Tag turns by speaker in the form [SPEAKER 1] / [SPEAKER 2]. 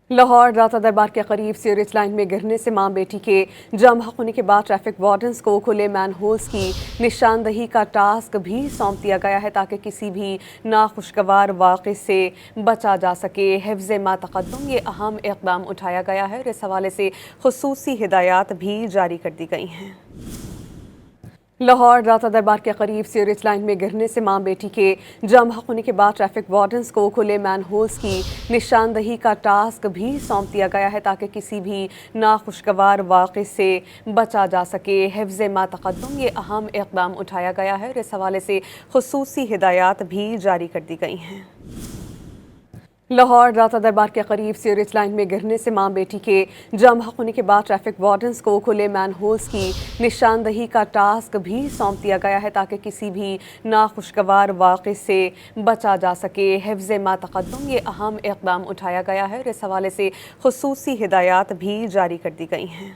[SPEAKER 1] لاہور داتا دربار کے قریب سیوریج لائن میں گرنے سے ماں بیٹی کے جم حق ہونے کے بعد ٹریفک وارڈنز کو کھلے مین ہولز کی نشاندہی کا ٹاسک بھی سونپ دیا گیا ہے تاکہ کسی بھی ناخوشگوار واقعے سے بچا جا سکے۔ حفظ ما تقدم یہ اہم اقدام اٹھایا گیا ہے اور اس حوالے سے خصوصی ہدایات بھی جاری کر دی گئی ہیں۔ لاہور داتا دربار کے قریب سیوریج لائن میں گرنے سے ماں بیٹی کے جم حق ہونے کے بعد ٹریفک وارڈنز کو کھلے مین ہولز کی نشاندہی کا ٹاسک بھی سونپ دیا گیا ہے تاکہ کسی بھی ناخوشگوار واقعے سے بچا جا سکے۔ حفظ ما تقدم یہ اہم اقدام اٹھایا گیا ہے اور اس حوالے سے خصوصی ہدایات بھی جاری کر دی گئی ہیں۔ لاہور داتا دربار کے قریب سیوریج لائن میں گرنے سے ماں بیٹی کے جم حق ہونے کے بعد ٹریفک وارڈنز کو کھلے مین ہولز کی نشاندہی کا ٹاسک بھی سونپ دیا گیا ہے تاکہ کسی بھی ناخوشگوار واقعے سے بچا جا سکے۔ حفظ ما تقدم یہ اہم اقدام اٹھایا گیا ہے اور اس حوالے سے خصوصی ہدایات بھی جاری کر دی گئی ہیں۔